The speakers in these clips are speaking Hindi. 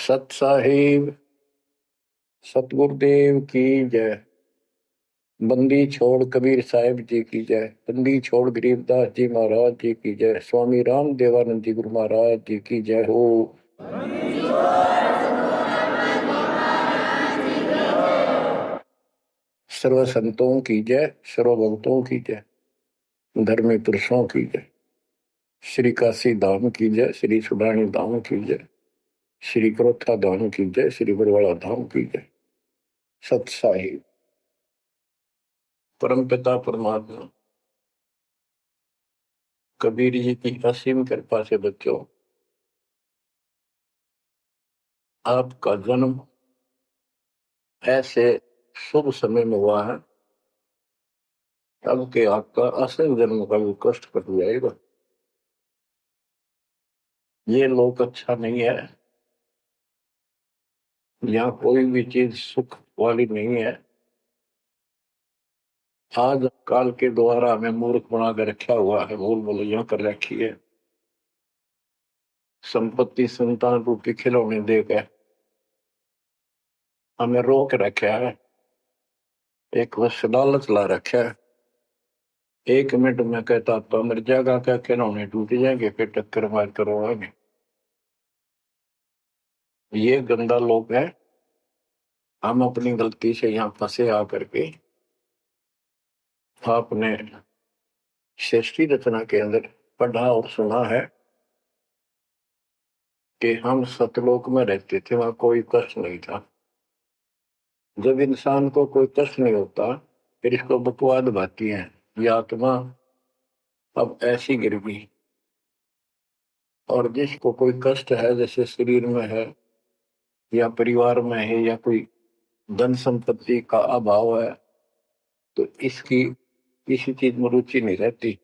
सत साहिब सतगुरुदेव की जय। बंदी छोड़ कबीर साहिब जी की जय। बंदी छोड़ गरीबदास जी महाराज जी की जय। स्वामी राम देवानंद जी गुरु महाराज जी की जय हो। सर्व संतों की जय, सर्व भक्तों की जय, धर्मी पुरुषों की जय। श्री काशी धाम की जय, श्री सुडानी धाम की जय, श्री क्रोथा धाम की जय, श्री बरवाड़ा धाम की जय। सत साहिब परम पिता परमात्मा कबीर जी की असीम कृपा से बच्चों, आपका जन्म ऐसे शुभ समय में हुआ है तब के आपका असल जन्म का भी कष्ट कट जाएगा। ये लोक अच्छा नहीं है, यहाँ कोई भी चीज सुख वाली नहीं है। आज काल के द्वारा हमें मूर्ख बना कर रखा हुआ है, भूल भुलैया कर रखी है। संपत्ति संतान रूपी खिलौने देकर हमें रोक रखा है। एक बस लालच ला रखा है। 1 मिनट में कहता तो मर जाएगा, क्या खिलौने टूट जाएंगे, फिर टक्कर मार करवाएंगे। ये गंदा लोग है। हम अपनी गलती से यहाँ फंसे आकर के आपने सृष्टि रचना के अंदर पढ़ा और सुना है कि हम सतलोक में रहते थे, वहां कोई कष्ट नहीं था। जब इंसान को कोई कष्ट नहीं होता फिर इसको बकवाद भाती है, ये आत्मा अब ऐसी गिर गई। और जिसको कोई कष्ट है, जैसे शरीर में है या परिवार में है या कोई धन संपत्ति का अभाव है, तो इसकी किसी चीज में रुचि नहीं रहती,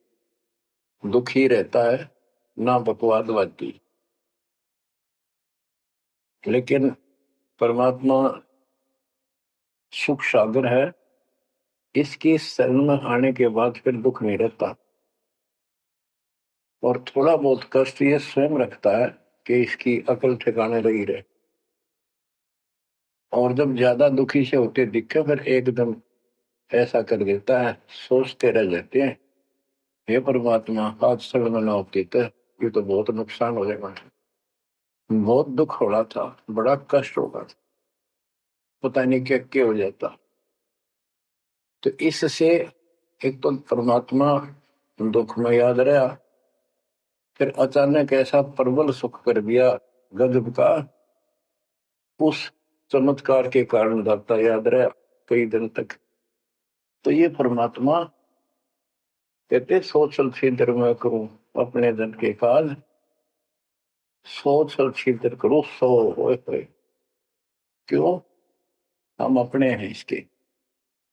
दुखी रहता है, ना बकवाद भाती। लेकिन परमात्मा सुख सागर है, इसकी शरण में आने के बाद फिर दुख नहीं रहता। और थोड़ा बहुत कष्ट ये स्वयं रखता है कि इसकी अकल ठिकाने रही रहे। और जब ज्यादा दुखी से होते दिखे फिर एकदम ऐसा कर देता है, सोचते रह जाते हैं, हे परमात्मा आज शरण न होती तो ये तो बहुत नुकसान हो जाएगा, बहुत दुख हो रहा था, बड़ा कष्ट होगा, पता नहीं क्या हो जाता। तो इससे एक तो परमात्मा दुख में याद रहा, फिर अचानक ऐसा प्रबल सुख कर दिया गजब का, उस चमत्कार के कारण दाता याद रहा कई दिन तक। तो ये परमात्मा कहते सोचल छिद्र में करूं अपने जन के काज, सोचल छिद्र करूं सो होए। क्यों? हम अपने हैं इसके,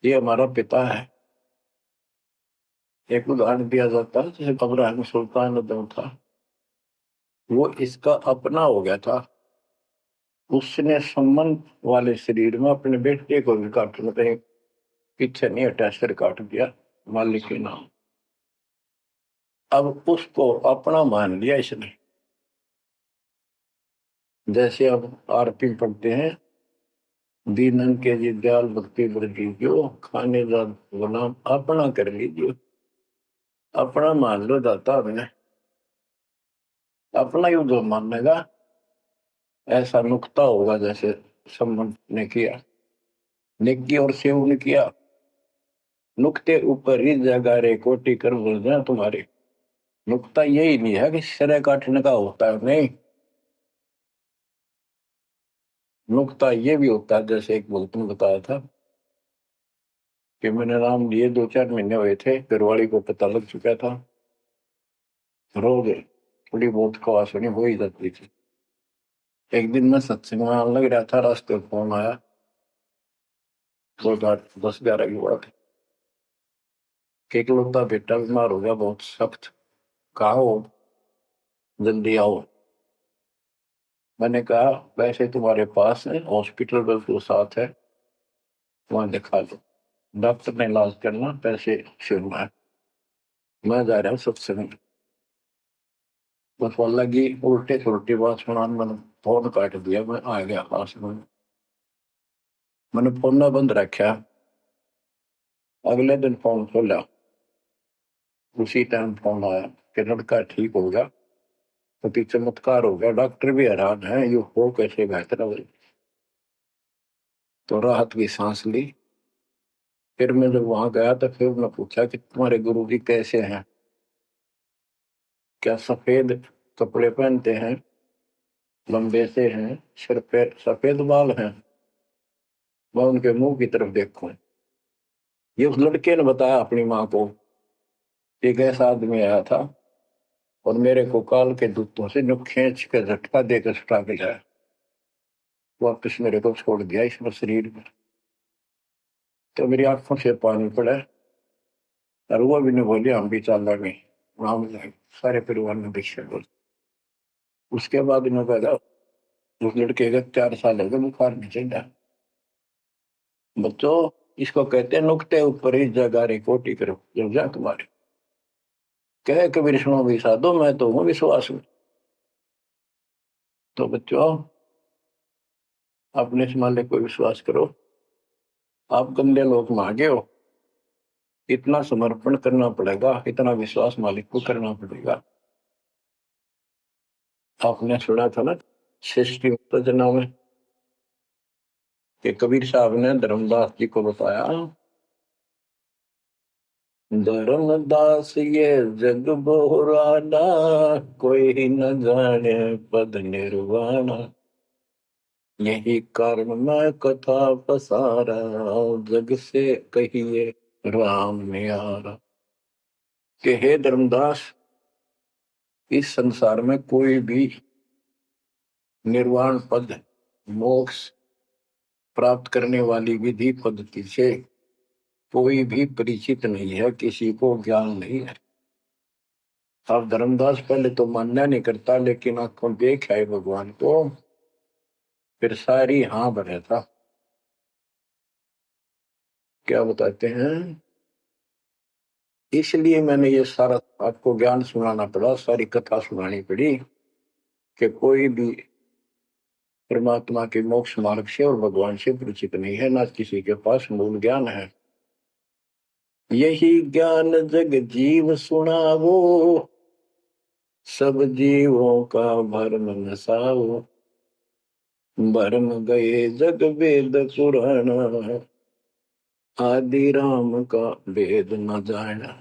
ये हमारा पिता है। एक उदाहरण दिया जाता है, जैसे अब्राहम सुल्तान अदम था, वो इसका अपना हो गया था। उसने संबंध वाले शरीर में अपने बेटे को भी काटने पे पीछे नहीं हटा, सिर काट दिया मालिक के नाम। अब उसको अपना मान लिया इसने। जैसे अब आरती पढ़ते हैं, दीनन के जी दयाल भक्ति वृद्धि जो खाने जा गुलाम अपना कर लीजिए। अपना मान लो दाता हमने, अपना ही जो मानेगा ऐसा नुकता होगा। जैसे संबंध ने किया, नेकी और सेव ने किया, नुकते ऊपर ही जगह रे कोटि कर बोल जाए तुम्हारे। नुकता यही नहीं है कि सिर काटने का होता है, नहीं। नुकता ये भी होता है, जैसे एक भक्त ने बताया था कि मैंने नाम लिए 2-4 महीने हुए थे, घरवाली को पता लग चुका था, रोज थोड़ी बहुत खवास होनी हो ही जाती थी। एक दिन मैं सत्संग में लग रहा था, रास्ते में फोन आया, 10-11 की बात है, कि इकलौता बेटा बीमार हो गया बहुत सख्त, कहा हो, जल्दी आओ। मैंने कहा वैसे तुम्हारे पास है हॉस्पिटल बिल्कुल साथ है, वहां दिखा लो, डॉक्टर ने इलाज करना, पैसे शुरू है, मैं जा रहा हूँ सत्संग। बस वो लगी उल्टे सुलटी बात सुनाने, मैंने फोन काट दिया, मैं आ गया पास में, मैंने फोन ना बंद रखा। अगले दिन फोन खोला, उसी टाइम फोन आया कि लड़का ठीक हो गया, तो चमत्कार हो गया, डॉक्टर भी हैरान है, ये हो कैसे बेहतर हो। तो राहत की सांस ली। फिर मैं जब वहां गया तो फिर मैं पूछा कि तुम्हारे गुरुजी कैसे हैं, क्या सफेद कपड़े पहनते हैं, लंबे से हैं, सिर पे सफेद बाल हैं। मैं उनके मुंह की तरफ देखूं, ये उस लड़के ने बताया अपनी माँ को, एक ऐसा आदमी आया था और मेरे को काल के दूतों से जो खींच के झटका देकर छुटा के लाया, वापिस मेरे को छोड़ दिया इस शरीर में। तो मेरी आंखों से पानी पड़ा और वो भी नहीं बोली हम भी चल रहे वहां जाए, सारे परिवार ने दीक्षा बोल। उसके बाद इन्होंने कहा उस लड़के का 4 साल हो गए, बुखार नहीं चढ़ा। बच्चों, इसको कहते हैं नुकते ऊपर ही जगह रे कोटी करो जब जा तुम्हारे, कहे कबीर सुनो भी साधो मैं तो हूँ विश्वास में। तो बच्चों, अपने इस मालिक को विश्वास करो। आप गंदे लोग मांगे हो, इतना समर्पण करना पड़ेगा, इतना विश्वास मालिक को करना पड़ेगा। आपने सुना था ना सृष्टि उत्तेजना में कि कबीर साहब ने धर्मदास जी को बताया, धर्मदास ये जग बोराना, कोई न जाने पद निर्वाणा, यही कारण मैं कथा पसारा, जग से कहिए राम न्यारा। कि हे धर्मदास, इस संसार में कोई भी निर्वाण पद, मोक्ष प्राप्त करने वाली विधि पद्धति से कोई भी परिचित नहीं है, किसी को ज्ञान नहीं है। अब धर्मदास पहले तो मानना नहीं करता, लेकिन आंखों देख आए भगवान को, फिर सारी हाँ भरे था। क्या बताते हैं, इसलिए मैंने ये सारा आपको ज्ञान सुनाना पड़ा, सारी कथा सुनानी पड़ी कि कोई भी परमात्मा के मोक्ष मार्ग से और भगवान से परिचित नहीं है, ना किसी के पास मूल ज्ञान है। यही ज्ञान जग जीव सुनावो, सब जीवों का भरम नसाओ, भरम गए जग वेद पुराण, आदि राम का वेद न जाना।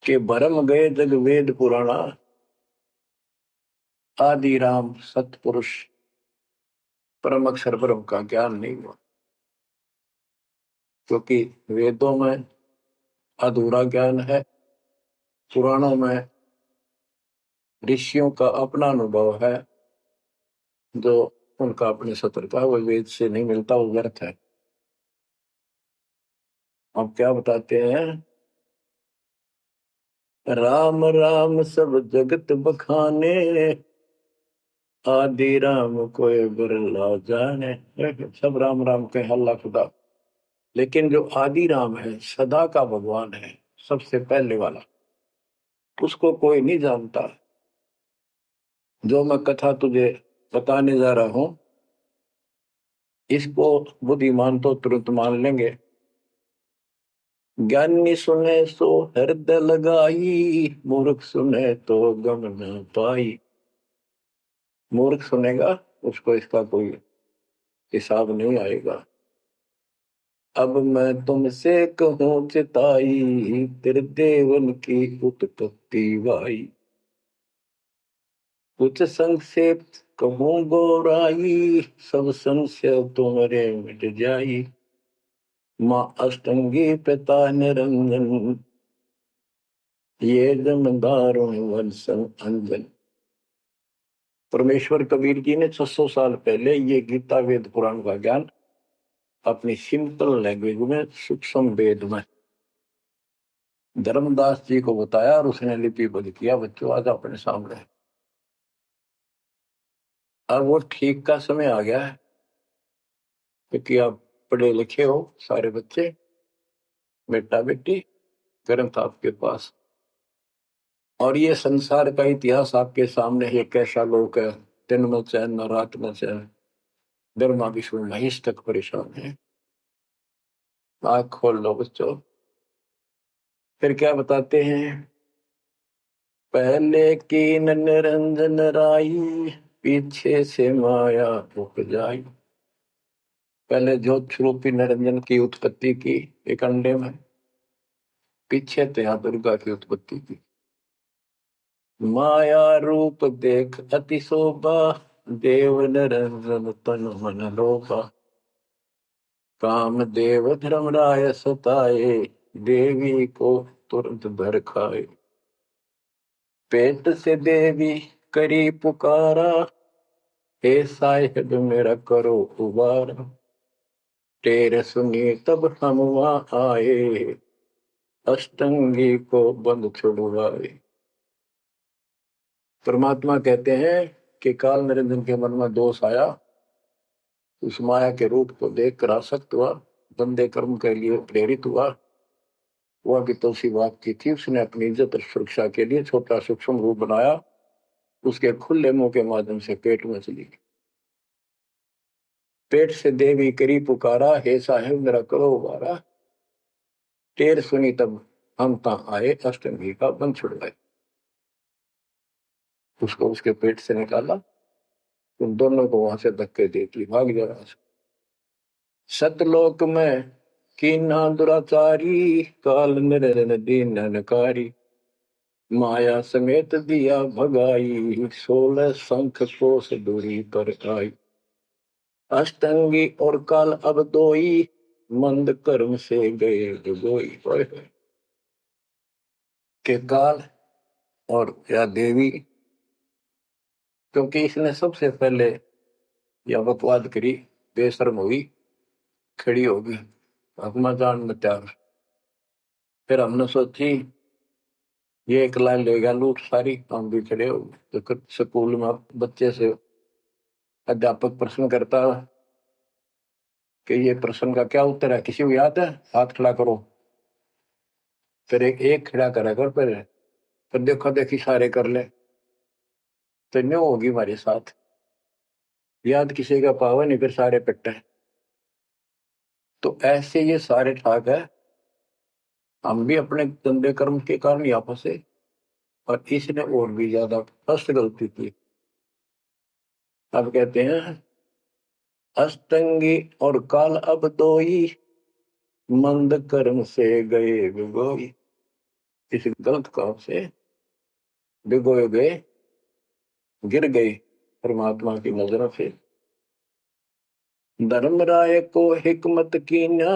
के भरम गए जग वेद पुराणा, आदि राम सतपुरुष परम अक्षर ब्रह्म का ज्ञान नहीं हुआ, क्योंकि वेदों में अधूरा ज्ञान है, पुराणों में ऋषियों का अपना अनुभव है, जो उनका अपने सत्र का वो वेद से नहीं मिलता, वो व्यर्थ है। अब क्या बताते हैं, राम राम सब जगत बखाने, आदि राम कोई बिरला जाने। सब राम राम के हल्ला खुदा, लेकिन जो आदि राम है, सदा का भगवान है, सबसे पहले वाला, उसको कोई नहीं जानता। जो मैं कथा तुझे बताने जा रहा हूं, इसको बुद्धिमान तो तुरंत मान लेंगे, ज्ञानी सुने सो हृदय लगाई, मूर्ख सुने तो गम न पाई। मूर्ख सुनेगा, उसको इसका कोई हिसाब नहीं आएगा। अब मैं तुमसे कहूं चिताई, तेरे देवन की उत्पत्ति वाई, कुछ संक्षेप कहूं गौराई, सब संशय तुम्हारे मिट जाई। माँ अष्टंगी पिता निरंजन, ये जमदारों वंशन अंजन। परमेश्वर कबीर जी ने 600 साल पहले ये गीता वेद पुराण का ज्ञान अपनी सिंपल लैंग्वेज में, सूक्ष्म वेद में धर्मदास जी को बताया और उसने लिपिबद्ध किया। बच्चों, आज अपने सामने है। अब वो ठीक का समय आ गया है, क्योंकि आप पढ़े लिखे हो सारे बच्चे, बेटा बेटी, ग्रंथ आपके पास, और ये संसार का इतिहास आपके सामने है, कैसा लोक है, दिन में चैन न रात में चैन, ब्रह्मा विष्णु महेश तक परेशान है। आँख खोल लो बच्चों। फिर क्या बताते हैं, पहले कीन निरंजन राई, पीछे से माया उपजाई। पहले ज्योत स्वरूपी निरंजन की उत्पत्ति की एक अंडे में, पीछे तो यहाँ दुर्गा की उत्पत्ति की। माया रूप देख अति शोभा, देव निरंजन तन मन लोभा। काम देव धर्मराय सताए, देवी को तुरंत धर खाए। पेट से देवी करी पुकारा, हे साहिब मेरा करो उबारा। तेरे सुनी तब हम वहां आए, अष्टंगी को बंद छुड़वाए। परमात्मा कहते हैं कि काल निरंजन के मन में दोष आया, उस माया के रूप को देखकर आसक्त हुआ, बंदे कर्म के लिए प्रेरित हुआ। वह भी तो उसी बात की थी, उसने अपनी इज्जत और सुरक्षा के लिए छोटा सूक्ष्म रूप बनाया, उसके खुले मुंह के माध्यम से पेट में चली गई। पेट से देवी करी पुकारा, हे साहेब मेरा करो उबारा। टेर सुनी तब हम तहाँ आए, अष्टमी का बंध छुड़वाए। उसको उसके पेट से निकाला, उन दोनों को वहां से धक्के दे दी, भाग जा। सतलोक में कीना दुराचारी, काल निरंजन दीन नकारी। माया समेत दिया भगाई, 16 शंख कोस दूरी पर आई। अष्टंगी और काल अब दोई, मंद कर्म से गए डुबोई। के काल और या देवी, क्योंकि इसने सबसे पहले यह बकवाद करी, बेशर्म हुई, खड़ी होगी अपना जान में त्याग। फिर हमने सोची ये एक लाइन लेगा लूट सारी, हम भी खड़े हो। तो स्कूल में बच्चे से अध्यापक प्रश्न करता कि ये प्रश्न का क्या उत्तर है, किसी को याद है, हाथ खड़ा करो। फिर एक खड़ा करा कर, फिर देखो देखी सारे कर ले, तो न्यू होगी हमारे साथ। याद किसी का पावा नहीं, फिर सारे पिट्टे। तो ऐसे ये सारे ठाक है, हम भी अपने गंदे कर्म के कारण यहाँ फंसे, और इसने और भी ज्यादा फर्स्ट गलती की। अब कहते हैं अष्टंगी और काल अब दोई, मंद कर्म से गए भिगोई। इस गलत काम से भिगोए गए, गिर गए परमात्मा की नजरों से। धर्मराय को हिकमत कीना,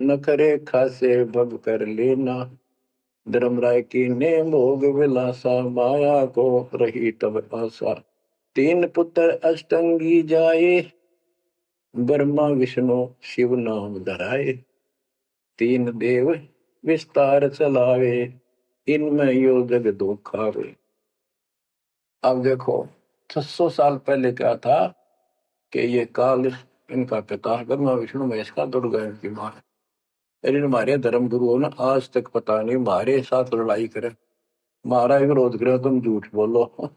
न करे खासे भग कर लेना। धर्मराय की ने भोग विलासा, माया को रही तब आशा। 3 पुत्र अष्टंगी जाए, ब्रह्मा विष्णु शिव नाम धराए। 3 देव विस्तार चलावे, इनमें यो जग दो खावे। अब देखो 600 साल पहले क्या था कि ये काल इनका पिता ब्रह्मा विष्णु महेश का दुर्गा इनकी मां है। लेकिन हमारे धर्म गुरुओं ने आज तक पता नहीं हमारे साथ लड़ाई करे, हमारा विरोध करे, तुम झूठ बोलो।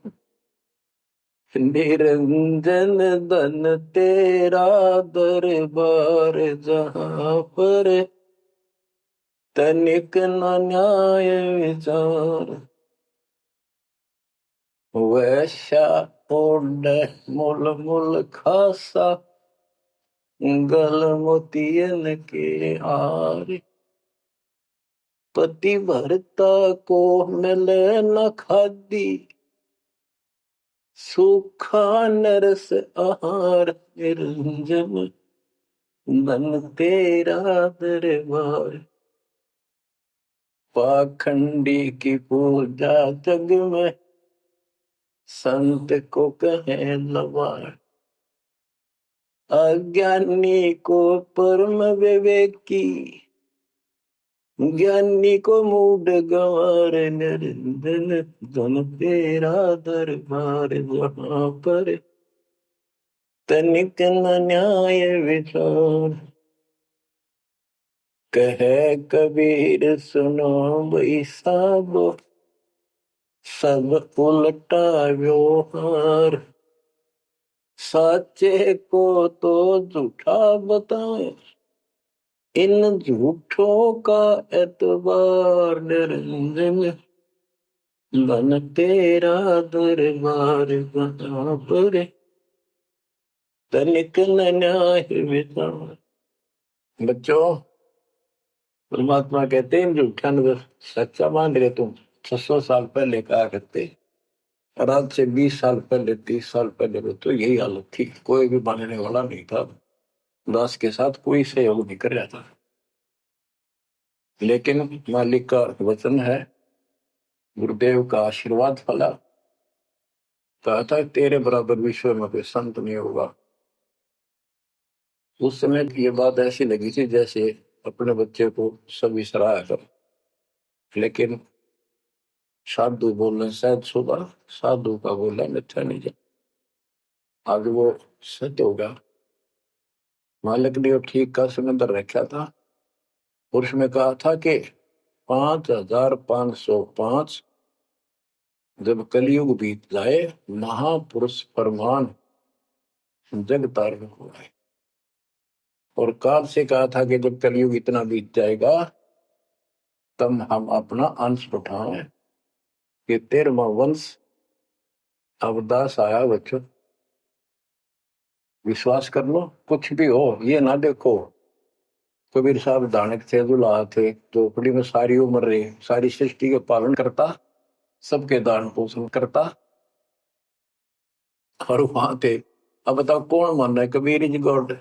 निरंजन धन तेरा दरबार, जहां पर तनिक न न्याय विचार। वैश्या ओढ़ मूल मूल खासा, गल मोतियन के हार। पति भरता को मिले न खादी, सूखा नरस आहार। निरंजन धन तेरा दरबार। पाखंडी की पूजा जग में, संत को कहे लवार। अज्ञानी को परम विवेकी, ज्ञानी को मूड गंवार। निरंजन धन तेरा दरबार, जहां पर तनिक न न्याय विचार। कहे कबीर सुनो भाई साबो, सब उल्टा व्यवहार। सच्चे को तो झूठा बताए, इन झूठों का एतबार निरंजन, बन तेरा दरबार बना पर तनिक न न्याय विचार। बच्चों, परमात्मा कहते हैं झूठा नजर सच्चा मान रहे तुम। 600 साल पहले कहा करते, और आज से 20 साल पहले 30 साल पहले तो यही हालत थी, कोई भी मानने वाला नहीं था, दास के साथ कोई सहयोग नहीं कर रहा था। लेकिन मालिक का वचन है, गुरुदेव का आशीर्वाद फला, कहा था तेरे बराबर विश्व में कोई संत नहीं होगा। उस समय ये बात ऐसी लगी थी जैसे अपने बच्चे को सभी सराहा कर। लेकिन साधु बोलने शायद सुबह, साधु का बोलना मिथ्या नहीं जा, आज वो सत्य होगा। मालिक ने ठीक का सिलेंडर रखा था और उसमें कहा था कि 5505 जब कलयुग बीत जाए, महापुरुष फरमान जग तारण हो जाए। और काल से कहा था कि जब कलयुग इतना बीत जाएगा तब हम अपना अंश उठाएं कि 13वां वंश अवदास आया। बच्चों, विश्वास कर लो, कुछ भी हो ये ना देखो। कबीर साहब दानक थे, दुल्हा थे, झोपड़ी में सारी उम्र रहे, सारी सृष्टि के पालन करता, सबके दान पोषण करता, और वहां थे। अब बताओ कौन मान रहा है कबीर इज गॉड?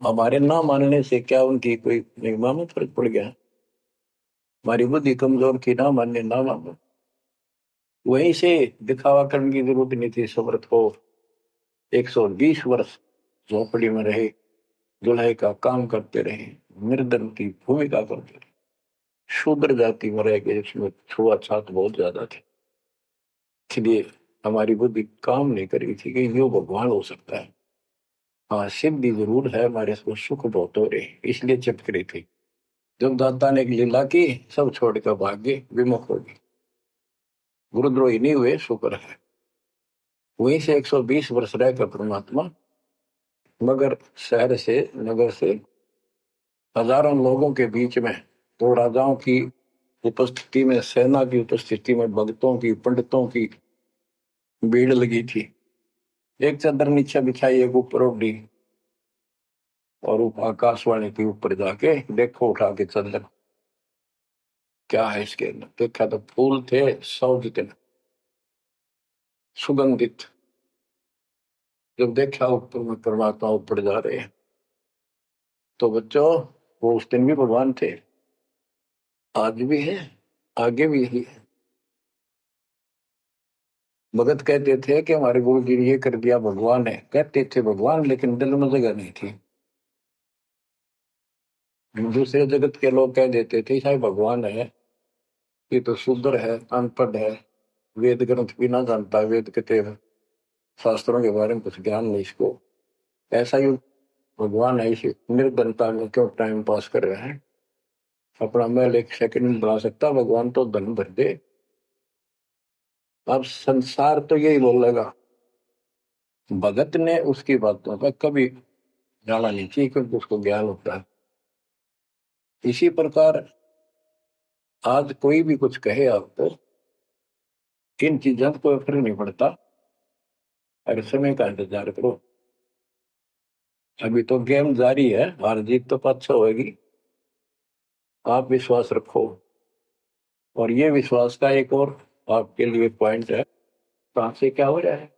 हमारे ना मानने से क्या उनकी कोई महिमा में फर्क पड़ गया? हमारी बुद्धि कमजोर की, ना मानने ना मानो। वहीं से दिखावा करने की जरूरत नहीं थी। समर्थ हो 120 वर्ष झोपड़ी में रहे, जुलाई का काम करते रहे, निर्धन की भूमिका करते रहे, शूद्र जाति में रह गए, इसमें छुआछूत बहुत ज्यादा थी। इसलिए हमारी बुद्धि काम नहीं कर रही थी कि यो भगवान हो सकता है। हाँ, सिद्धि जरूर है, हमारे को सुख बहुत हो रहे, इसलिए चिपक रही थी। जब दाता ने एक लीला की, सब छोड़कर भाग गए, विमुख हो गए, गुरुद्रोही नहीं हुए, शुक्र है। वहीं से 120 वर्ष रहकर परमात्मा मगर शहर से, नगर से, हजारों लोगों के बीच में, दो राजाओं की उपस्थिति में, सेना की उपस्थिति में, भक्तों की, पंडितों की भीड़ लगी थी। एक चादर नीचे बिछाई, एक ऊपर ओढ़ी, और आकाशवाणी के ऊपर जाके देखो उठा के चादर, क्या है इसके अंदर? देखा तो फूल थे 100 जितने, सुगंधित। जब देखा ऊपर में परमात्मा ऊपर जा रहे हैं, तो बच्चों वो उस दिन भी भगवान थे, आज भी है, आगे भी ही है। भगत कहते थे कि हमारे गुरु जी ने ये कर दिया, भगवान है। कहते थे भगवान, लेकिन दिल में जगह नहीं थी। दूसरे जगत के लोग कह देते थे शायद भगवान है, ये तो शूद्र है, अनपढ़ है, वेद ग्रंथ भी ना जानता, वेद के शास्त्रों के बारे में कुछ ज्ञान नहीं इसको, ऐसा ही भगवान है, इसी निर्धनता में क्यों टाइम पास कर रहे हैं? अपना महल एक सेकंड में बना सकता भगवान, तो धन भर दे। अब संसार तो यही बोलेगा। भगत ने उसकी बातों पर कभी जाना नहीं चाहिए, क्योंकि उसको ज्ञान होता है। इसी प्रकार आज कोई भी कुछ कहे आपको, इन चीजों को कोई फर्क नहीं पड़ता, अरे समय का इंतजार करो। अभी तो गेम जारी है, हार जीत तो पाछा होगी। आप विश्वास रखो। और ये विश्वास का एक और आपके लिए पॉइंट है, कहां से क्या हो रहा है।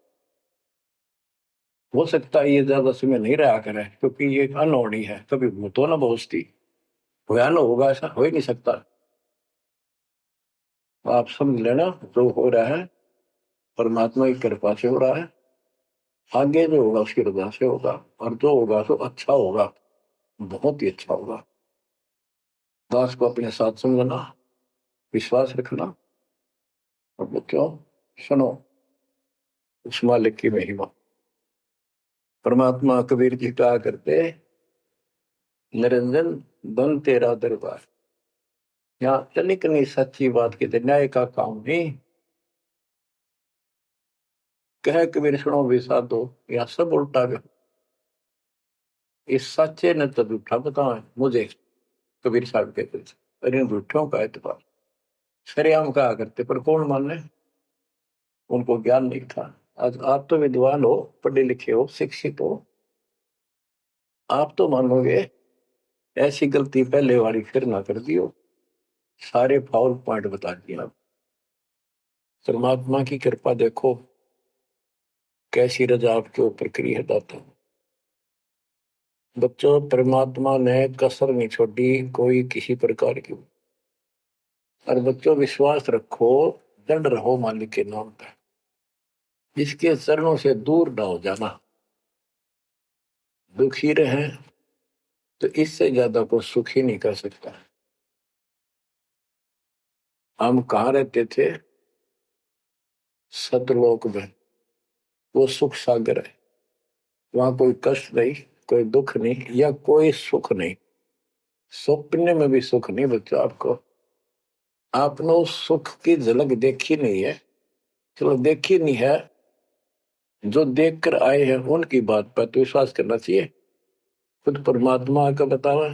हो सकता है ये ज्यादा समय नहीं रहा करे, क्योंकि ये अनहोनी है, कभी भूतो ना बहुस्ती, भयान होगा ऐसा हो ही नहीं सकता। आप समझ लेना, जो हो रहा है परमात्मा की कृपा से हो रहा है, आगे जो होगा उसकी रजा से होगा, और जो होगा तो अच्छा होगा, बहुत ही अच्छा होगा। दास को अपने साथ समझना, विश्वास रखना, और बच्चों सुनो उस मालिक की महिमा। परमात्मा कबीर जी कहा करते, निरंजन बन तेरा दरबार। यहाँ तनिक नहीं, सच्ची बात कहते, न्याय का काम नहीं, कह कबीर सुनो भी साधो, या सब उल्टा गया। इस सच्चे ने तो झूठा बताओ मुझे, कबीर साहब कहते थे, अरे झूठों का एतबार सरेआम कहा करते, पर कौन माने, उनको ज्ञान नहीं था। आज आप तो विद्वान हो, पढ़े लिखे हो, शिक्षित हो, आप तो मानोगे ऐसी गलती पहले वाली फिर ना कर दियो। सारे फाउल पॉइंट बता दिए आप। परमात्मा की कृपा देखो कैसी रजा आपके ऊपर करी है दाता। बच्चों, परमात्मा ने कसर नहीं छोड़ी कोई किसी प्रकार की। और बच्चों विश्वास रखो, दंड रहो मालिक के नाम पर, इसके चरणों से दूर ना हो जाना। दुखी रहे तो इससे ज्यादा को सुखी नहीं कर सकता। हम कहाँ रहते थे? सतलोक में। वो सुख सागर है, वहां कोई कष्ट नहीं, कोई दुख नहीं, या कोई सुख नहीं। स्वप्न में भी सुख नहीं बच्चों आपको। आपने उस सुख की झलक देखी नहीं है, चलो देखी नहीं है, जो देख कर आए हैं उनकी बात पर तो विश्वास करना चाहिए। खुद परमात्मा का बतावा,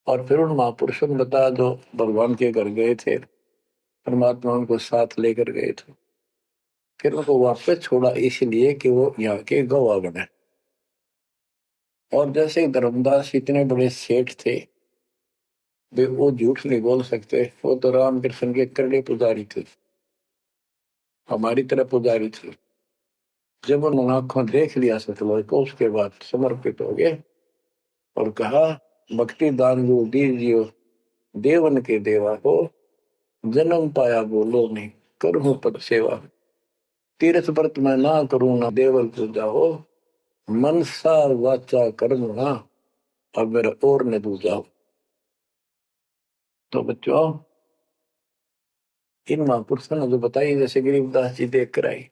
और फिर उन महापुरुषों ने बताया जो भगवान के घर गए थे, परमात्मा उनको साथ लेकर गए थे, फिर उनको वापस छोड़ा इसलिए कि वो यहाँ के गवाह बने। और जैसे धर्मदास इतने बड़े सेठ थे, वे वो झूठ नहीं बोल सकते, वो तो रामकृष्ण के करड़े पुजारी थे, हमारी तरह पुजारी थे। जब उन्होंने आंखों देख लिया सतलोक को, उसके बाद समर्पित हो गए और कहा, भक्ति दान जो दीजियो देवन के देवा को, जन्म पाया बोलो नहीं करूं पद सेवा। तीर्थ व्रत में ना करूं ना देवल पूजा हो, मनसा वाचा कर्म ना अब मेरा और न दूजा हो। तो बच्चों, इन महापुरुषों ने जो बताई, जैसे गरीबदास जी देख कर आई,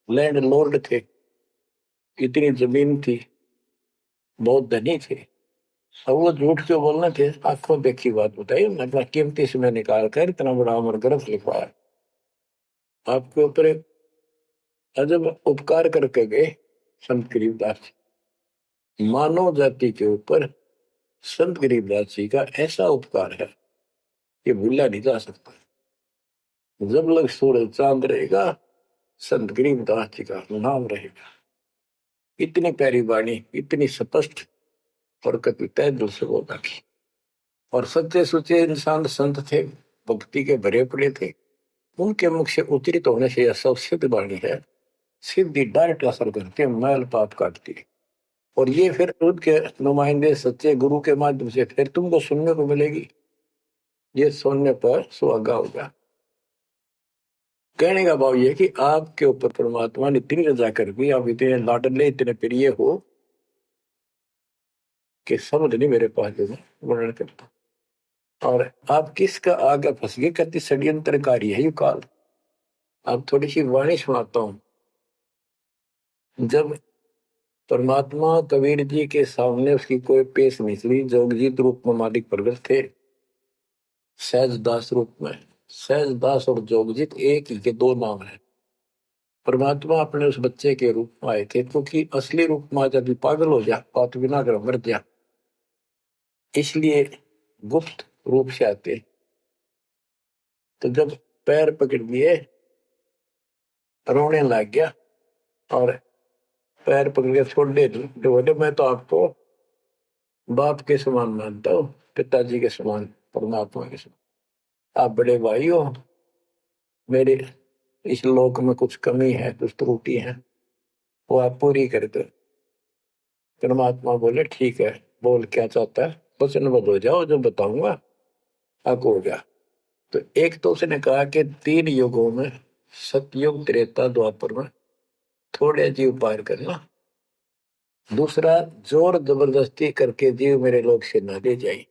लैंड लॉर्ड थे, इतनी जमीन थी, बहुत धनी थे, अब वो झूठ क्यों बोलने थे? आंखों देखी बात बताई, मतलब कीमती समय निकाल कर इतना बड़ा अमर ग्रंथ लिखवाया। आपके ऊपर एक अजब उपकार करके गए संत गरीबदास जी। मानव जाति के ऊपर संत गरीबदास जी का ऐसा उपकार है कि भूला नहीं जा सकता। जब लग सूरज चांद रहेगा, संत गरीबदास जी का नाम रहेगा। इतनी प्यारी वाणी, इतनी स्पष्ट, और कभी तय दिल से बोला की। और सच्चे सुचे इंसान संत थे, भक्ति के भरे पड़े थे, उनके मुख से उच्चरित होने से यह सब सिद्ध वाणी है, सिद्धि डायरेक्ट असर करती है, मैल पाप काटती है। और ये फिर उनके नुमाइंदे सच्चे गुरु के माध्यम से फिर तुमको सुनने को मिलेगी। ये सुनने पर सुहागा होगा। कहने का भाव ये कि आपके ऊपर परमात्मा ने इतनी रजा कर दी, आप इतने लाडले, इतने प्रिय हो कि समझ नहीं मेरे पास जो वर्णन करता। और आप किसका आगे फंस गए, कहती षड्यंत्रकारी है ये काल। आप थोड़ी सी वाणी सुनाता हूं। जब परमात्मा कबीर जी के सामने उसकी कोई पेश नहीं चली, जोगजीत रूप में मालिक प्रगट थे, सहज दास रूप में। सहज दास और जोगजीत एक ही के दो नाम है। परमात्मा अपने उस बच्चे के रूप में आए थे, क्योंकि असली रूप में जब पागल हो जा, बात बिना कर मर जा, इसलिए गुप्त रूप से आते। तो जब पैर पकड़ लिए, रोने लग गया और पैर पकड़ के छोड़ दे, तो बोले मैं तो आपको बाप के समान मानता हूँ, पिताजी के समान, परमात्मा के समान। आप बड़े भाई हो, मेरे इस लोक में कुछ कमी है, कुछ त्रुटि है, वो आप पूरी कर दो। परमात्मा बोले ठीक है, बोल क्या चाहता है, वचनबद्ध हो जाओ, जो बताऊंगा हक हो गया। तो एक तो उसने कहा कि 3 युगों में, सतयुग, त्रेता, द्वापर में थोड़े जीव पार करना। दूसरा, जोर जबरदस्ती करके जीव मेरे लोग से ना ले जाए।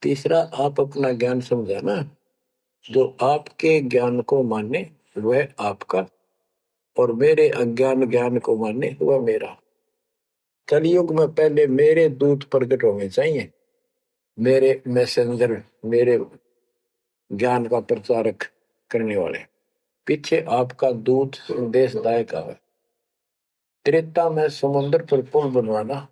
तीसरा, आप अपना ज्ञान समझाना, जो आपके ज्ञान को माने वह आपका, और मेरे अज्ञान ज्ञान को माने वह मेरा। कलयुग में पहले मेरे दूत प्रकट होने चाहिए, मेरे मैसेंजर, मेरे ज्ञान का प्रचारक करने वाले। पीछे आपका दूत संदेशदायक आवे। त्रेता में समुद्र पर पुल बनवाना।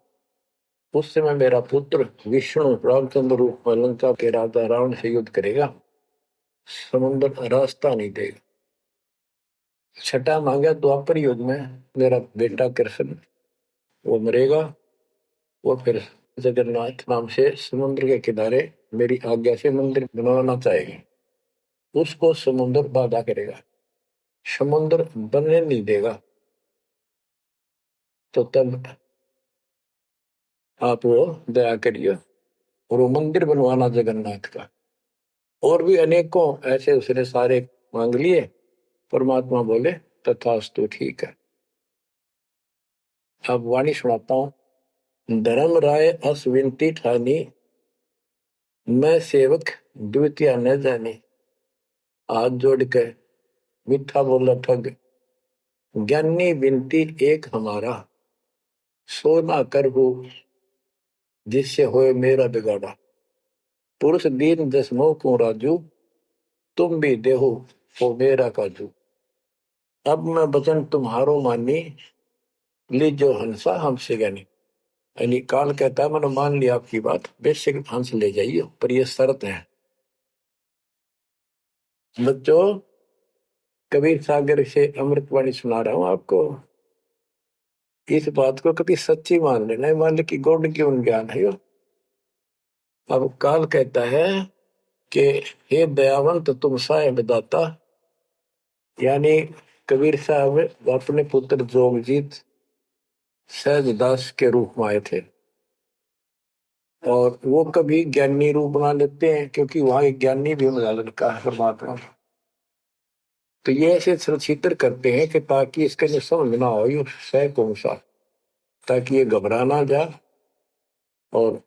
उस समय मेरा पुत्र विष्णु रामचंद्र रूप में लंका के राजा रावण से युद्ध करेगा। समुद्र रास्ता नहीं देगा। छठा मांगा द्वापर युग में मेरा बेटा कृष्ण वो मरेगा। वो फिर जगन्नाथ नाम से समुद्र के किनारे मेरी आज्ञा से मंदिर बनवाना चाहेगी। उसको समुद्र बाधा करेगा, समुद्र बनने नहीं देगा। तो तब आप वो दया करिए और वो मंदिर बनवाना जगन्नाथ का। और भी अनेकों ऐसे उसने सारे मांग लिए। परमात्मा बोले तथास्तु, ठीक है। अब वाणी सुनाता हूं। धर्म राय अस विनती ठानी, मैं सेवक द्वितीय न जानी। हाथ जोड़ के मीठा बोला ठग, ज्ञानी विनती एक हमारा। सो ना कर हो जिससे होए मेरा बिगाड़ा। पुरुष दीन दस मोह को राजू, तुम भी देहो हो मेरा काजू। अब मैं वचन तुम्हारो मानी, लीजो हंसा हमसे ज्ञानी। यानी काल कहता है मैंने मान लिया आपकी बात, बेशक हंस ले जाइए, पर ये शर्त है। बच्चों, कबीर सागर से अमृतवाणी सुना रहा हूं आपको। इस बात को कभी सच्ची मान लेना, मान ले कि गौड़ क्यों ज्ञान है यो। अब काल कहता है कि हे दयावंत तुम साहेब दाता, यानी कबीर साहब अपने पुत्र जोगजीत सहजदास के रूप में आए थे। और वो कभी ज्ञानी रूप बना लेते हैं क्योंकि वहां एक ज्ञानी भी बना लड़का है परमात्मा। तो ये ऐसे छीतर करते हैं कि ताकि इसका जो समझ ना हो, ये सह कौन सा, ताकि ये घबरा ना जाए और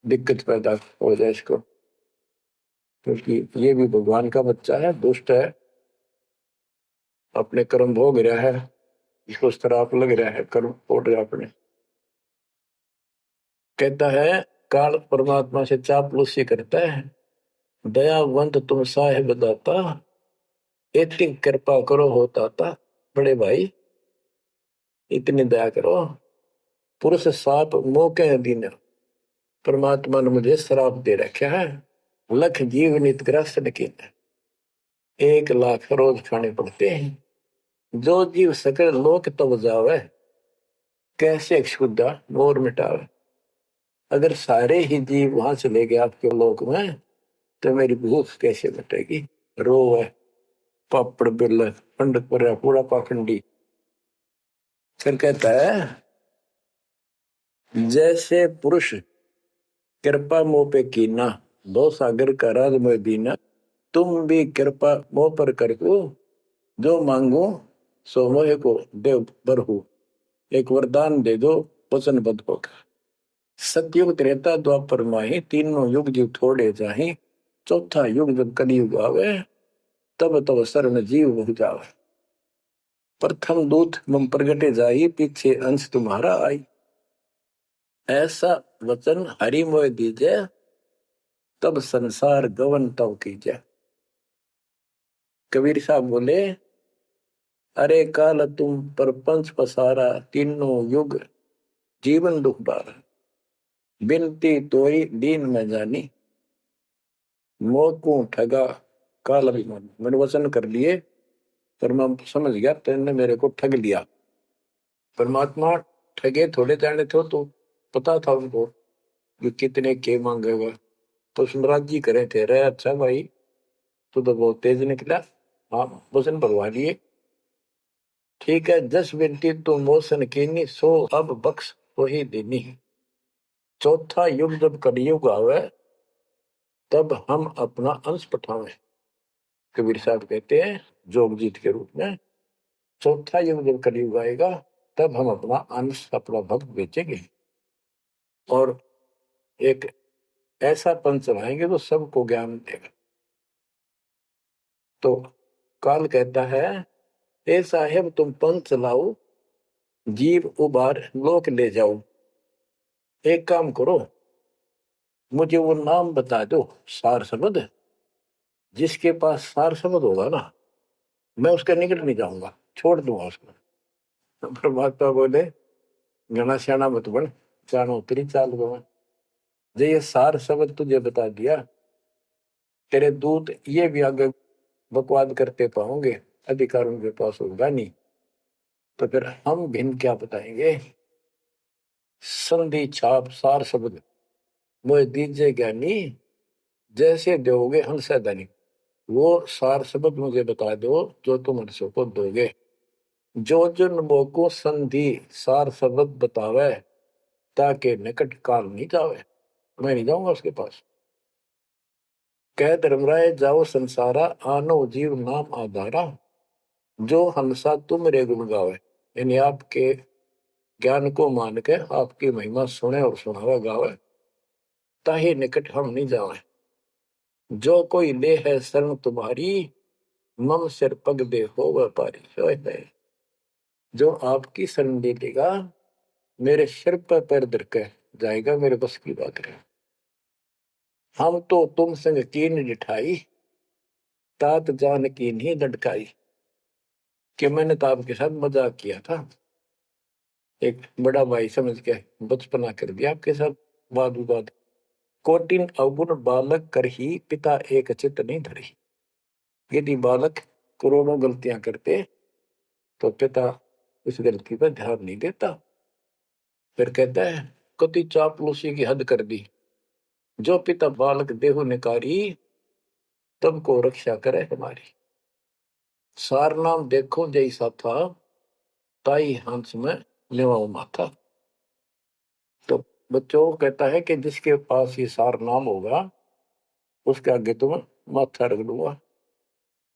दिक्कत पैदा हो जाए इसको। क्योंकि ये भी भगवान का बच्चा है, दुष्ट है, अपने कर्म भोग रहा है, इसको श्राप लग रहा है, कर्म फोड़ रहा अपने। कहता है काल परमात्मा से चापलूसी करता है, दयावंत तुम साहेब दाता, इतनी कृपा करो होता था बड़े भाई, इतनी दया करो। पुरुष साप मोह के अधीन, परमात्मा ने मुझे श्राप दे रखा है। लख जीव नित ग्रस्त लेकिन 1,00,000 रोज खाने पड़ते हैं। जो जीव सकल लोक तब जावे, कैसे क्षुदा मोर मिटावे। अगर सारे ही जीव वहां चले गए आपके लोक में, तो मेरी भूख कैसे मिटेगी। रोवे पापड़ बिल पंडित पर पूरा पाखंडी। फिर कहता है जैसे पुरुष कृपा मोह पे कीना, दो सागर का राज में दीना। तुम भी कृपा मोह पर करको, जो मांगो सो मोह को देव बरहु। एक वरदान दे दो वचनबद्ध होकर। सतयुग त्रेता द्वापर माही, तीनों युग जीव थोड़े जाही। चौथा युग जब कलयुग आवे, तब तब शरण जीव हो जावे। प्रथम दूत मम प्रगटे जाई, पीछे अंश तुम्हारा आई। ऐसा वचन हरि मोह दीजे, तब संसार गवन तव कीजे। कबीर साहब बोले अरे काल तुम परपंच पसारा, तीनों युग जीवन दुख बारा। बिनती तोरी दीन में जानी, मोह को ठगा काल अभिमानी। मैंने वचन कर लिए पर मैं समझ गया तेने मेरे को ठग लिया। परमात्मा ठगे थोड़े जाने थे, तो पता था उनको कि कितने के मांगेगा। तो सुनराज जी करे थे, रे अच्छा भाई तू तो बहुत तेज निकला, हाँ वचन भरवा लिए। ठीक है, 10 बिनती तू मोसन कीनी, सो अब बख्श वही देनी। चौथा युग जब कलयुग आवे, तब हम अपना अंश पठावे। कबीर साहब कहते हैं जोगजीत के रूप में, चौथा युग जब कलयुग आएगा, तब हम अपना अंश अपना भक्त बेचेंगे और एक ऐसा पंथ चलाएंगे तो सबको ज्ञान देगा। तो काल कहता है ए साहेब तुम पंथ चलाओ, जीव उबार लोक ले जाओ। एक काम करो, मुझे वो नाम बता दो सार शब्द, जिसके पास सार शब्द होगा ना, मैं उसके निकट नहीं जाऊंगा, छोड़ दूंगा उसको। तो परमात्मा बोले घना श्याणा मत बन, जानो तेरी चाल को मैं। जो ये सार शब्द तुझे बता दिया, तेरे दूत ये भी आगे बकवाद करते पाओगे, अधिकार उनके पास होगा नहीं। तो फिर हम भिन्न क्या बताएंगे? संधि छाप सार शब्द मोह दीजिए ज्ञानी, जैसे दोगे हंस धनी। वो सार शब्द मुझे बता दो जो तुम हंसों को दोगे। जो जन मोको संधि सार शब्द बतावे, ताके निकट काल नहीं जावे। मैं नहीं जाऊंगा उसके पास। कह धर्मराय जाओ संसारा, आनो जीव नाम आधारा। जो हंसा तुम रे गुण गावे, यानी आपके ज्ञान को मान के आपकी महिमा सुने और सुनावे गावे, ताही निकट हम नहीं जावे। जो कोई ले है शरण तुम्हारी, मम सिर पग दे हो व्यापारी। जो आपकी शरण ले लेगा, मेरे सिर पर पैर धर के जाएगा, मेरे बस की बात है। हम तो तुम संग कीन जिठाई, तात जान की नहीं लटकाई। कि मैंने तो आपके साथ मजाक किया था, एक बड़ा भाई समझ के बचपना कर दिया आपके साथ, वाद विवाद। कोटिन अवगुण बालक कर ही, पिता एक चित नहीं धरी। यदि बालक करोड़ों गलतियां करते तो पिता उस गलती पर ध्यान नहीं देता। फिर कहता है कति चापलूसी की हद कर दी, जो पिता बालक देहु निकारी, तब को रक्षा करे हमारी। सार नाम देखो जैसा था, ताई हंस में लेवा माथा। तो बच्चों कहता है कि जिसके पास ये सार नाम होगा, उसके आगे तो मैं माथा रख दूंगा।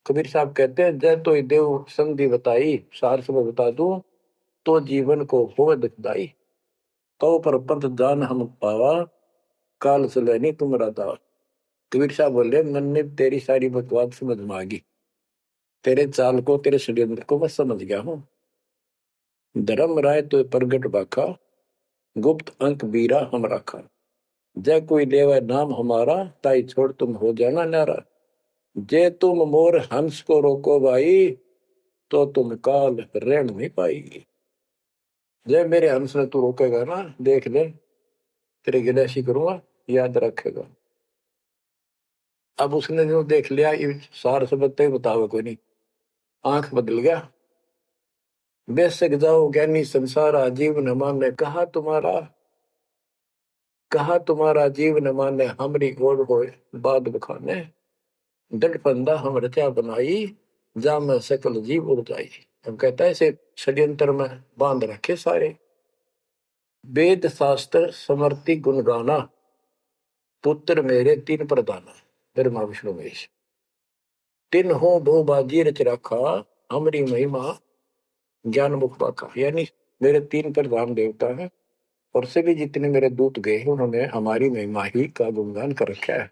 कबीर साहब कहते हैं जय तो देव संधि बताई, सार सब बता दूं तो जीवन को हो दुखदाई। तो पर पंथ जान हम पावा, काल चले नहीं तुम्हारा दावा। कबीर साहब बोले मन ने तेरी सारी बकवास समझ में आ गई, तेरे चाल को तेरे षड्यंत्र को मैं समझ गया हूँ। धर्म राय तो प्रगट बाखा, गुप्त अंक बीरा हम रखा। जय कोई लेवा नाम हमारा, ताई छोड़ तुम हो जाना नारा। जे तुम मोर हंस को रोको भाई, तो तुम काल रेण नहीं पाएगी। जय मेरे हंस ने तू रोकेगा ना, देख ले तेरे गिलासी करूंगा, याद रखेगा। अब उसने जो देख लिया, ये सार शब्द तो बताओ कोई नहीं, आंख बदल गया। बेशक जाओ ज्ञानी संसारा, जीव न माने कहा तुम्हारा जीव न माने, हमरी गोड़ होए बाद बखाने। दृढ़ फंदा हम रचा बनाई, जा में सकल जीव उड़ जाई। हम कहता है इसे षड्यंत्र में बांध रखे सारे। वेद शास्त्र समर्ति गुण गाना, पुत्र मेरे तीन प्रधाना। ब्रह्मा विष्णु महेश तीन हो भू बाजी रच रखा, हमारी महिमा ज्ञान मुख पाका। यानी मेरे तीन प्रधान देवता हैं, और से भी जितने मेरे दूत गए हैं उन्होंने हमारी महिमा ही का गुणगान कर रखा है।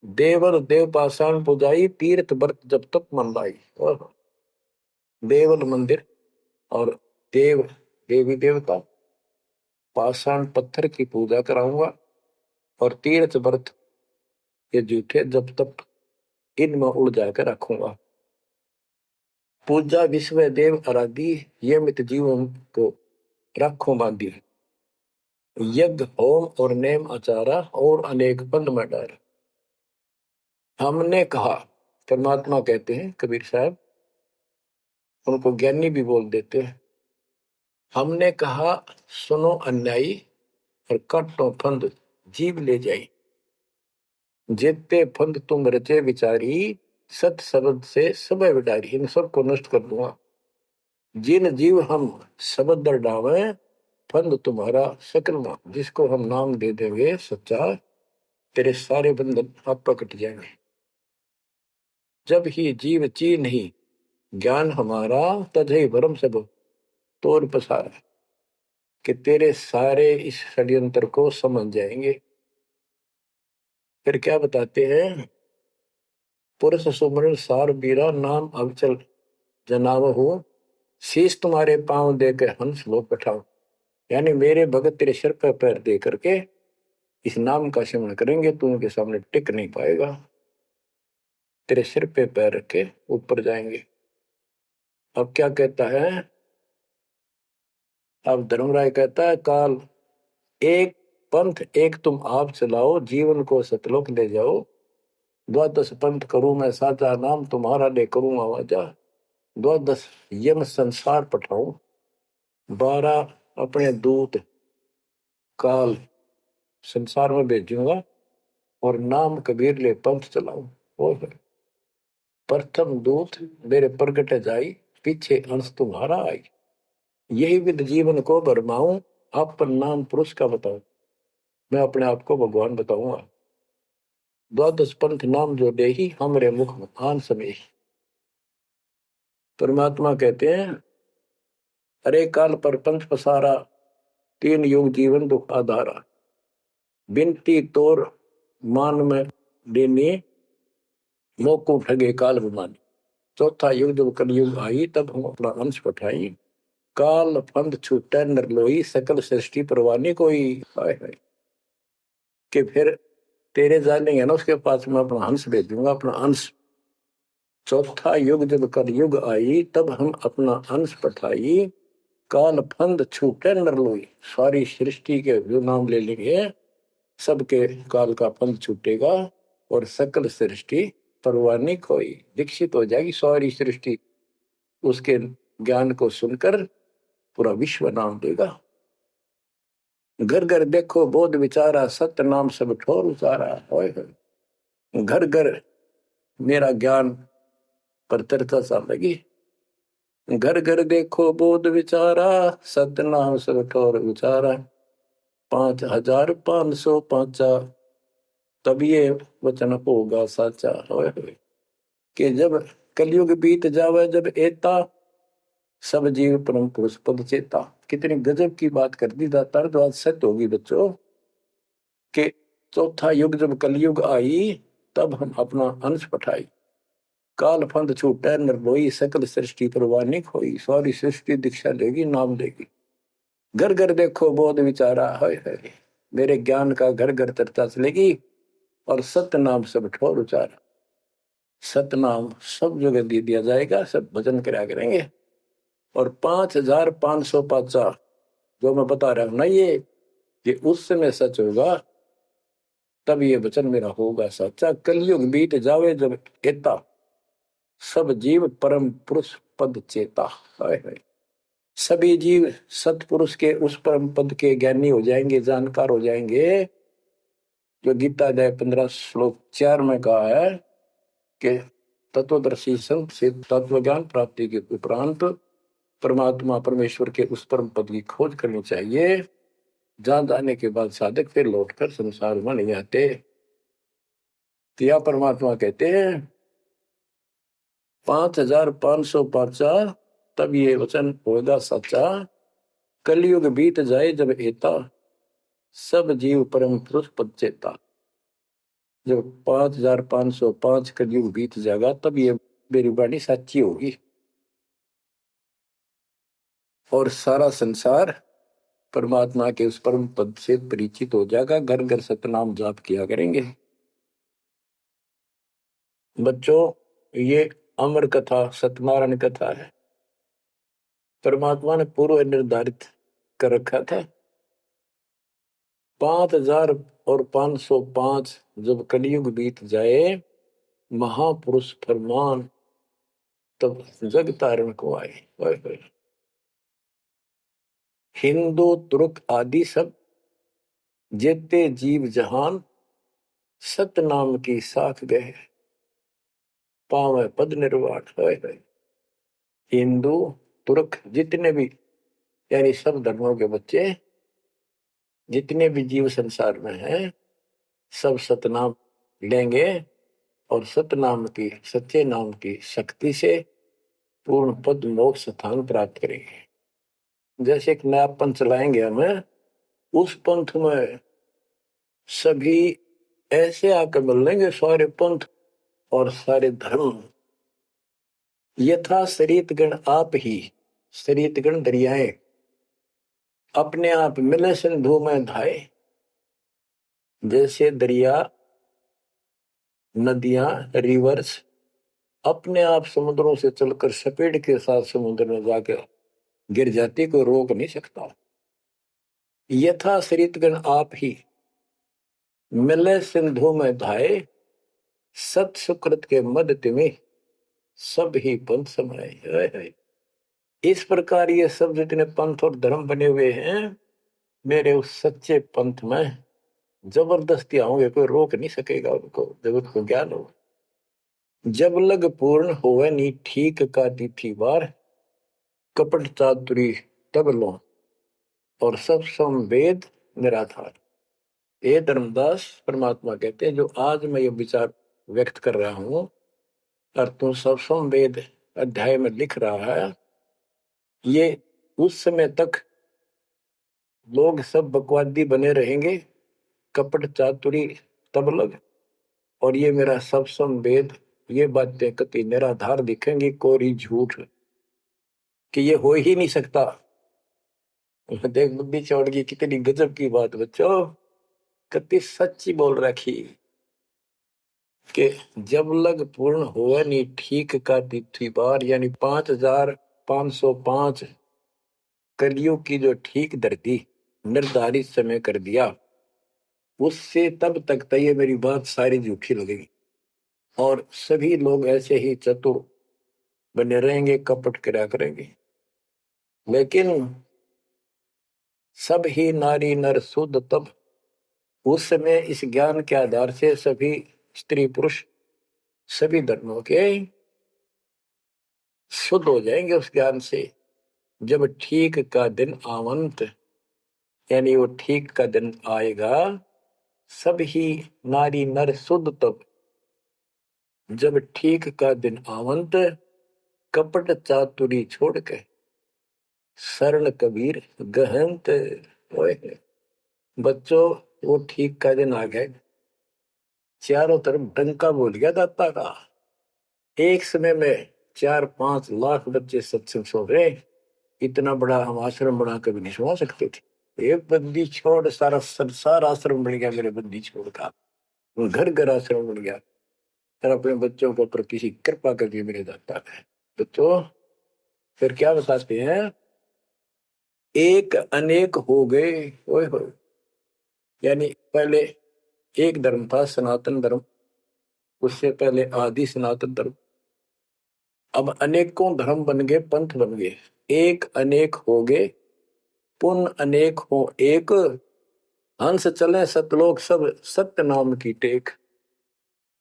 देवल देव पाषाण पुजाई, तीर्थ व्रत जब तक मन लाई। और देवल मंदिर और देव देवी देवता, पाषाण पत्थर की पूजा कराऊंगा, और तीर्थ व्रत ये जूठे जब तक इनमें उड़ जाकर रखूंगा। पूजा विश्व देव आराधी, ये मित जीवों को रखो बांधी। यज्ञ होम और नेम आचारा, और अनेक पंथ में डर। हमने कहा, परमात्मा कहते हैं कबीर साहब, उनको ज्ञानी भी बोल देते हैं। हमने कहा सुनो अन्यायी, और काटो फंद जीव ले जाई। जेते फंद तुम रचे विचारी, सत शब्द से सब विडारी। इन सबको नष्ट कर दूंगा। जिन जीव हम शब्द डावे, फंद तुम्हारा सकल नाम। जिसको हम नाम दे देंगे सच्चा, तेरे सारे बंधन आप पर कट जाएंगे। जब ही जीव ची नहीं ज्ञान हमारा, तजहि भरम सब तोर पसारा। कि तेरे सारे इस षड्यंत्र को समझ जाएंगे। फिर क्या बताते हैं? पुरुष सुमरण सार बीरा, नाम अवचल जनाव हो। शीश तुम्हारे पांव दे के हंस लो बैठाओ। यानी मेरे भगत तेरे सिर पर पैर दे करके इस नाम का सिमरण करेंगे, तू उनके सामने टिक नहीं पाएगा। तेरे सिर पे पैर रख के ऊपर जाएंगे। अब क्या कहता है, अब धर्मराय कहता है, काल एक पंथ एक तुम आप चलाओ, जीवन को सतलोक ले जाओ। द्वादश पंथ करूं मैं साचा, नाम तुम्हारा ले करूं आवाजा। द्वादश यम संसार पठाऊं, 12 अपने दूत काल संसार में भेजूंगा, और नाम कबीर ले पंथ चलाऊं। और प्रथम दूत मेरे प्रगट जाई, पीछे अंश तुम्हारा आई। यही विध जीवन को भरमाऊं, अपन नाम पुरुष का बताऊं। मैं अपने आप को भगवान बताऊंगा। द्वादश पंथ नाम जो दे ही, हमरे मुख में आन समय। परमात्मा कहते हैं, अरे काल पर पंथ पसारा, 3 युग जीवन दुख आधारा। बिनती तोर मान में देनी, मोको ठगे काल विमानी। चौथा युग जब कलयुग आई, तब हम अपना अंश पठाई। काल फंद छूटे नरलोई, सकल सृष्टि परवानी कोई। हाय हाय, कि फिर तेरे जानेंगे ना उसके पास मैं अपना हंस भेजूंगा, अपना अंश। चौथा युग जब कलयुग आई, तब हम अपना अंश पठाई। काल फंद छूटे नरलोई, सारी सृष्टि के जो नाम ले लेंगे, सबके काल का फंद छूटेगा, और सकल सृष्टि परवानी खोई, दीक्षित हो जाएगी सारी सृष्टि। उसके ज्ञान को सुनकर पूरा विश्व नाम देगा। घर घर देखो बोध विचारा, सत्य नाम सब ठोर उचारा। होय होय, घर घर मेरा ज्ञान पर चर्चा सा लगी। घर घर देखो बोध विचारा, सत्य नाम सब ठोर उचारा। 5505 तब ये वचन होगा साचा। होय होय, कि जब कलयुग बीत जावे, जब एता सब जीव परम पुरुष पद चेता। कितनी गजब की बात कर दी दातार, जो आज सत्य होगी बच्चों, कि चौथा युग जब कलयुग आई, तब हम अपना अंश पठाई। काल फंद छूटे निर्भोई, सकल सृष्टि परवानी खोई। सारी सृष्टि दीक्षा लेगी, नाम देगी। घर घर देखो बोध विचारा। है मेरे ज्ञान का घर घर चर्चा चलेगी, और सत्य नाम सब ठोर उचारा। सत्य नाम सब जगह दे दिया जाएगा, सब भजन करा करेंगे। और 5505 जो मैं बता रहा हूं ना, ये उस समय सच होगा, तब ये वचन मेरा होगा सच्चा। कलयुग बीत जावे जब एता, सब जीव परम पुरुष पद चेता। हाय हाय, सभी जीव सतपुरुष के उस परम पद के ज्ञानी हो जाएंगे, जानकार हो जाएंगे। जो गीता अध्याय 15 श्लोक 4 में कहा है कि तत्वदर्शी संत से तत्व ज्ञान प्राप्ति के उपरांत परमात्मा परमेश्वर के उस परम पद की खोज करनी चाहिए, जहां जाने के बाद साधक फिर लौटकर संसार में नहीं आते। तो परमात्मा कहते हैं 5505 तब ये वचन होगा सच्चा। कलयुग बीत जाए जब एता, सब जीव परम पुरुष पद चेता। जब 5505 कलयुग बीत जाएगा, तब ये मेरी वाणी सच्ची होगी, और सारा संसार परमात्मा के उस परम पद से परिचित हो जाएगा। घर घर सतनाम जाप किया करेंगे। बच्चों, ये अमर कथा सत्यनारायण कथा है। परमात्मा ने पूर्व निर्धारित कर रखा था। 5505 जब कलयुग बीत जाए, महापुरुष फरमान तब जग तारण को आए। हिंदू तुर्क आदि सब जेते जीव जहान, सतनाम की साख गए, पावे पद निर्वाण। हिंदू तुर्क जितने भी, यानी सब धर्मों के बच्चे, जितने भी जीव संसार में हैं, सब सतनाम लेंगे, और सतनाम की, सच्चे नाम की शक्ति से पूर्ण पद मोक्ष स्थान प्राप्त करेंगे। जैसे एक नया पंथ चलाएंगे हमें, उस पंथ में सभी ऐसे आकर मिल लेंगे, सारे पंथ और सारे धर्म। यथा शरीत गण आप ही, शरीत गण दरियाएं अपने आप मिले सिंधु में धाए। जैसे दरिया, नदियां, रिवर्स अपने आप समुद्रों से चलकर सपेट के साथ समुद्र में जाकर गिर जाती, कोई रोक नहीं सकता। यथा सरितगण आप ही मिले सिंधु में धाये, सत सुकृत के मद तिमि सब ही पंथ समाये। इस प्रकार ये सब जितने पंथ और धर्म बने हुए हैं, मेरे उस सच्चे पंथ में जबरदस्ती आऊंगे, कोई रोक नहीं सकेगा उनको, जगत को ज्ञान हो। जब लग पूर्ण होवे नी ठीक का तिथि बार, कपट चातुरी तब लो और सब संवेद निराधार। ये धर्मदास परमात्मा कहते हैं, जो आज मैं ये विचार व्यक्त कर रहा हूं और तू सब संवेद अध्याय में लिख रहा है, ये उस समय तक लोग सब बकवादी बने रहेंगे, कपट चातुरी तब लग, और ये मेरा सब संवेद, ये बातें कति निराधार दिखेंगी, कोरी झूठ, कि ये हो ही नहीं सकता। देख बुद्धि चौड़ की कितनी गजब की बात बच्चों, कति सच्ची बोल रखी कि जब लग पूर्ण हुआ नहीं ठीक का तिथि बार, यानी 5505 कलियुग की जो ठीक धरती निर्धारित समय कर दिया, उससे तब तक तो ये मेरी बात सारी झूठी लगेगी और सभी लोग ऐसे ही चतुर बने रहेंगे, कपट करा करेंगे। लेकिन सब ही नारी नर शुद्ध तब, उस समय इस ज्ञान के आधार से सभी स्त्री पुरुष सभी धर्मों के शुद्ध हो जाएंगे उस ज्ञान से। जब ठीक का दिन आवंत, यानी वो ठीक का दिन आएगा, सब ही नारी नर शुद्ध तब, जब ठीक का दिन आवंत, कपट चातुरी छोड़ के शरण कबीर गहंत। बच्चों, वो ठीक का दिन आ गए, चारों तरफ डंका बोल गया दाता का। एक समय में 4-5 लाख बच्चे सत्संग सो रहे, इतना बड़ा हम आश्रम बना कभी नहीं सुना सकते थे। एक बंदी छोड़ सारा संसार आश्रम बन गया, मेरे बंदी छोड़ का घर घर आश्रम बन गया, और अपने बच्चों के ऊपर किसी कृपा करके मेरे दाता है। बच्चों फिर क्या बताते हैं, एक अनेक हो गए। ओए होए, यानी पहले एक धर्म था सनातन धर्म, उससे पहले आदि सनातन धर्म, अब अनेकों धर्म बन गए, पंथ बन गए। एक अनेक हो गए, पुण्य अनेक हो एक, हंस चले सतलोक सब सत्य नाम की टेक।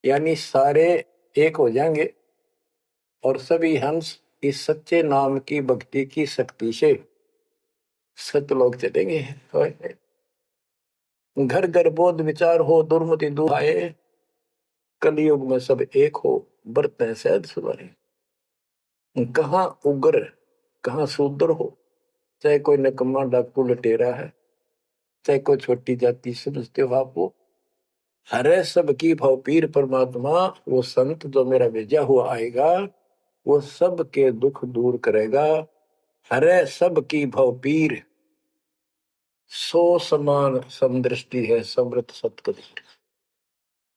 यानी सारे एक हो जाएंगे और सभी हंस इस सच्चे नाम की भक्ति की शक्ति से सतलोक चलेंगे। घर घर बोध विचार हो, दुर्मति दुहाए, कलयुग में सब एक हो, बरतें सहज सुधारे। कहाँ उग्र कहाँ शूद्र हो, चाहे कोई नकम्मा डाकू लटेरा है, चाहे कोई छोटी जाति समझते हो आप, वो हरे सबकी भाव पीर परमात्मा, वो संत जो मेरा भेजा हुआ आएगा, वो सबके दुख दूर करेगा। हरे सबकी भाव पीर, सो समान समदृष्टि है समृत सतकबीर।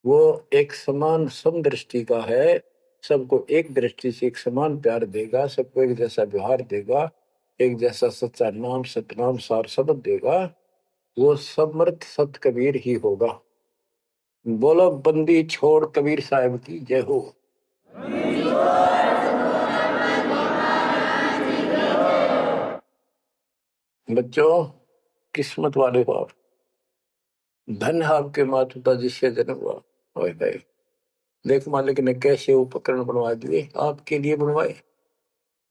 वो एक समान समदृष्टि का है, सबको एक दृष्टि से एक समान प्यार देगा, सबको एक जैसा व्यवहार देगा, एक जैसा सच्चा नाम सतनाम सार शब्द देगा, वो समर्थ सत कबीर ही होगा। बोलो बंदी छोड़ कबीर साहब की जय हो। बच्चों, किस्मत वाले हो आप, धन आपके माता पिता जिससे जन्म हुआ। ओए भाई, देख मालिक ने कैसे उपकरण बनवा दिए, आपके लिए बनवाए।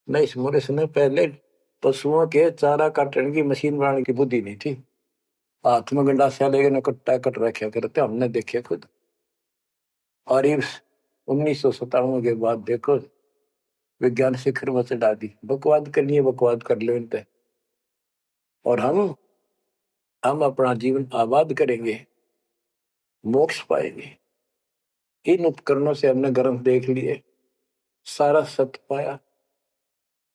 नहीं, इस मुरे ने पहले पशुओं के चारा काटने की मशीन बनाने की बुद्धि नहीं थी, हाथ में गंडासा लेके न कट्टा कट रखा करते, हमने देखे खुद। और ये 1997 के बाद देखो विज्ञान शिखर में चढ़ा दी, बकवाद करनी है बकवाद कर लो इन पे, और हम अपना जीवन आबाद करेंगे, मोक्ष पाएंगे। इन उपकरणों से हमने ग्रंथ देख लिए, सारा सत्य पाया,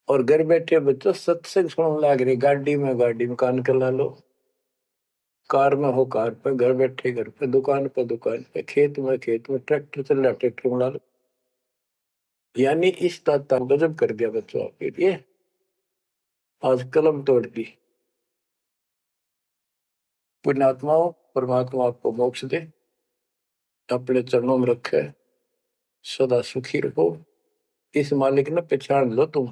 और घर बैठे बच्चों सत्संग सुनने लग रही, गाड़ी में कान कर ला लो, कार में हो कार पे, घर बैठे घर पे, दुकान पे, खेत में ट्रैक्टर चल रहा ट्रैक्टर में ला लो। यानी इस दाता गजब कर दिया बच्चों आपके लिए, आज कलम तोड़ दी। पुण्यात्माओं, परमात्मा आपको मोक्ष दे, अपने चरणों में रखे, सदा सुखी रहो। इस मालिक ने पहचान लो तुम।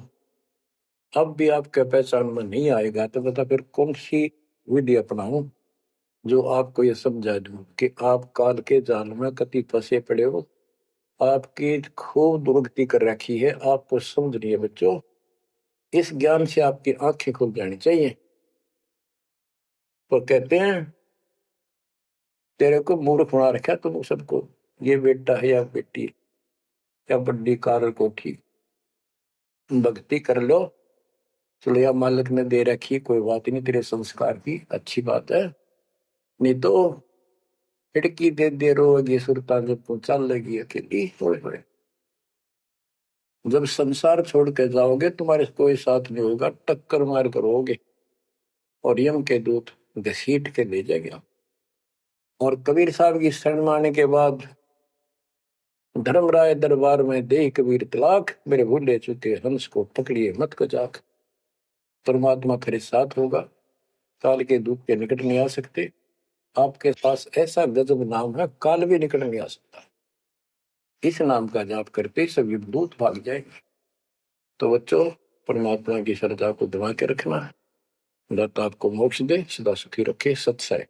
अब भी आपके पहचान में नहीं आएगा तो बता फिर कौन सी विधि अपनाऊं जो आपको ये समझा दूं कि आप काल के जाल में कति फंसे पड़े हो। आपकी खूब दुर्गति कर रखी है, आपको समझ रही है बच्चों। इस ज्ञान से आपकी आंखें खुल जानी चाहिए। तो कहते हैं तेरे को मूर्ख बना रखा तुम सबको, ये बेटा है या बेटी या बड़ी कार कोठी, भक्ति कर लो। चलो या मालिक ने दे रखी, कोई बात नहीं, तेरे संस्कार की अच्छी बात है। नहीं तो खिड़की दे रोगी सुरता जब चल लगी अकेली थोड़े थोड़े। जब संसार छोड़ के जाओगे तुम्हारे कोई साथ नहीं होगा, टक्कर मार कर रहोगे और यम के दूत घसीट के ले जाएगा। और कबीर साहब की शरण आने के बाद धर्मराय दरबार में दे कबीर तलाक, मेरे भूले चुके हंस को पकड़िए मत को जाक। परमात्मा खरे साथ होगा, काल के दूत के निकट नहीं आ सकते। आपके पास ऐसा गजब नाम है, काल भी निकट नहीं आ सकता। इस नाम का जाप करते सभी दूत भाग जाएंगे। तो बच्चों, परमात्मा की श्रद्धा को दबा के रखना है। दाता आपको मोक्ष दे, सदा सुखी रखे। सत्सय।